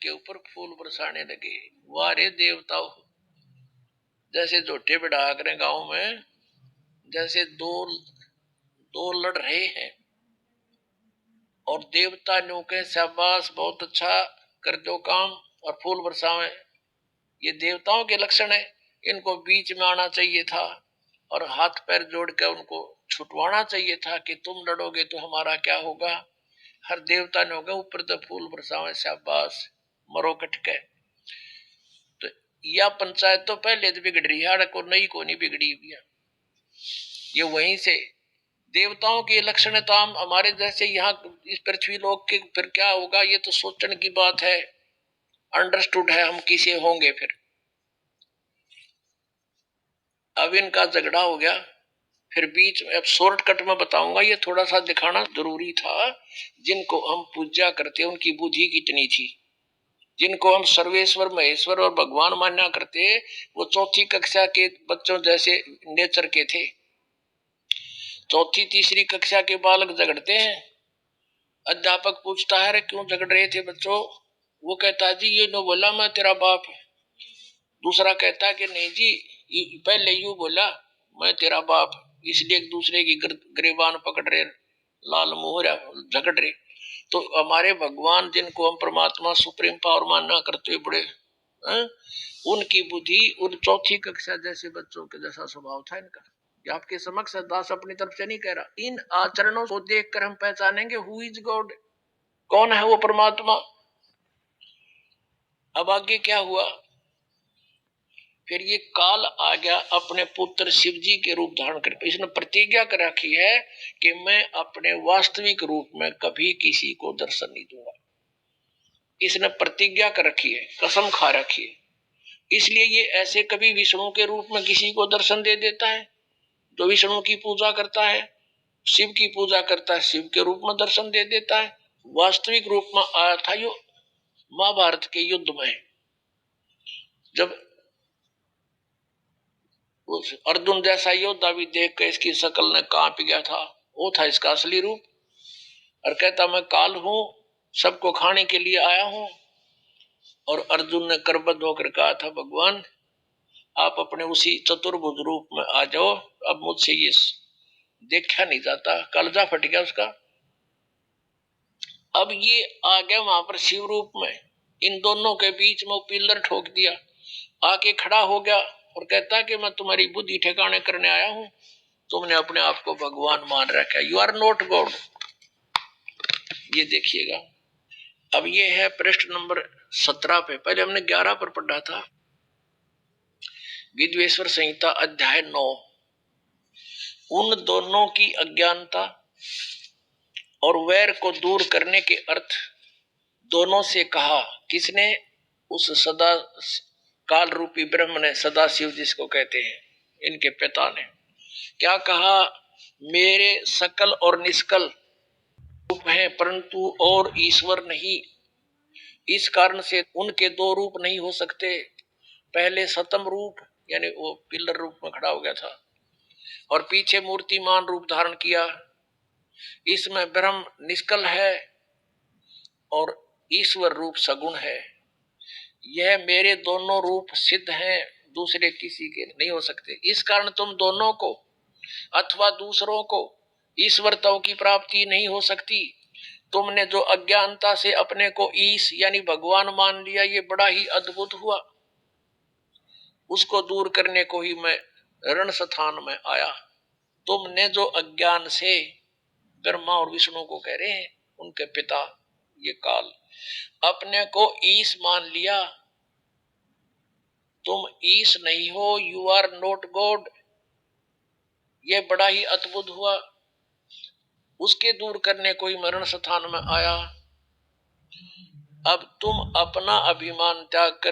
के ऊपर फूल बरसाने लगे। वाह रे देवताओं, जैसे झोटे बढ़ा करें गांव में, जैसे दो दो लड़ रहे हैं और देवता न्यू के शाबाश बहुत अच्छा कर दो काम और फूल बरसावे। ये देवताओं के लक्षण है, इनको बीच में आना चाहिए था और हाथ पैर जोड़ कर उनको छुटवाना चाहिए था कि तुम लड़ोगे तो हमारा क्या होगा। हर देवता ने होगा ऊपर तो फूल बरसावे, शाबाश मरो कटके। तो यह पंचायत तो पहले तो बिगड़ रही है, को नई को नहीं बिगड़ी हुई है। ये वहीं से देवताओं के लक्षण है, तो हम हमारे जैसे यहाँ इस पृथ्वी लोक के फिर क्या होगा, ये तो सोचने की बात है। अंडरस्टूड है हम किसे होंगे फिर। अब इनका झगड़ा हो गया, फिर बीच में अब शॉर्टकट में बताऊंगा, ये थोड़ा सा दिखाना जरूरी था। जिनको हम पूजा करते उनकी बुद्धि कितनी थी, जिनको हम सर्वेश्वर महेश्वर और भगवान मान्या करते, वो चौथी कक्षा के बच्चों जैसे नेचर के थे। चौथी तीसरी कक्षा के बालक झगड़ते हैं, अध्यापक पूछता है क्यों झगड़ रहे थे बच्चों, वो कहता जी ये नो बोला मैं तेरा बाप। दूसरा कहता कि नहीं जी पहले यूं बोला मैं तेरा बाप, इसलिए एक दूसरे की गिरबान पकड़ रहे, लाल मोहरा झगड़ रहे। तो हमारे भगवान जिनको हम परमात्मा सुप्रीम पावर मानना करते बड़े उनकी बुद्धि उन चौथी कक्षा जैसे बच्चों के जैसा स्वभाव था इनका। ये आपके समक्ष दास अपनी तरफ से नहीं कह रहा, इन आचरणों को देखकर हम पहचानेंगे हु इज गॉड, कौन है वो परमात्मा। अब आगे क्या हुआ, फिर ये काल आ गया अपने पुत्र शिव जी के रूप धारण कर, इसने प्रतिज्ञा कर रखी है कि मैं अपने वास्तविक रूप में कभी किसी को दर्शन नहीं दूंगा। इसने प्रतिज्ञा कर रखी है, कसम खा रखी है। इसलिए ये ऐसे कभी विष्णु के रूप में किसी को दर्शन दे देता है, जो विष्णु की पूजा करता है, शिव की पूजा करता है शिव के रूप में दर्शन दे देता है। वास्तविक रूप में आया था यो महाभारत के युद्ध में, जब उस अर्जुन जैसा योद्धा भी देख कर इसकी शकल ने कांप गया था, वो था इसका असली रूप। और कहता मैं काल हूं, सबको खाने के लिए आया हूं। और अर्जुन ने करबद्ध होकर कहा था भगवान आप अपने उसी चतुर्भुज रूप में आ जाओ, अब मुझसे ये देखा नहीं जाता। कलजा फट गया उसका। अब ये आ गया वहां पर शिव रूप में, इन दोनों के बीच में पिलर ठोक दिया, आके खड़ा हो गया और कहता कि मैं तुम्हारी बुद्धि ठिकाने करने आया हूं, तुमने अपने आप को भगवान मान रखा, यू आर नॉट गॉड। ये देखिएगा, अब ये है पृष्ठ नंबर 17 पे, पहले हमने 11 पर पढ़ा था। विद्वेश्वर संहिता अध्याय 9। उन दोनों की अज्ञानता और वैर को दूर करने के अर्थ दोनों से कहा, किसने, उस सदा काल रूपी ब्रह्म ने, सदा शिव जिसको कहते हैं, इनके पिता ने क्या कहा, मेरे सकल और निष्कल रूप हैं परंतु और ईश्वर नहीं, इस कारण से उनके दो रूप नहीं हो सकते। पहले सतम रूप यानी वो पिलर रूप में खड़ा हो गया था और पीछे मूर्तिमान रूप धारण किया, इसमें ब्रह्म निष्कल है और ईश्वर रूप सगुण है। यह मेरे दोनों रूप सिद्ध हैं, दूसरे किसी के नहीं हो सकते। इस कारण तुम दोनों को अथवा दूसरों को ईश्वरताओं की प्राप्ति नहीं हो सकती। तुमने जो अज्ञानता से अपने को ईश यानी भगवान मान लिया, ये बड़ा ही अद्भुत हुआ। उसको दूर करने को ही मैं रण स्थान में आया। तुमने जो अज्ञान से, ब्रह्मा और विष्णु को कह रहे हैं, उनके पिता ये काल, अपने को ईश मान लिया। तुम ईश नहीं हो, यू आर नॉट गॉड। ये बड़ा ही अद्भुत हुआ। उसके दूर करने को ही मरण स्थान में आया। अब तुम अपना अभिमान त्याग कर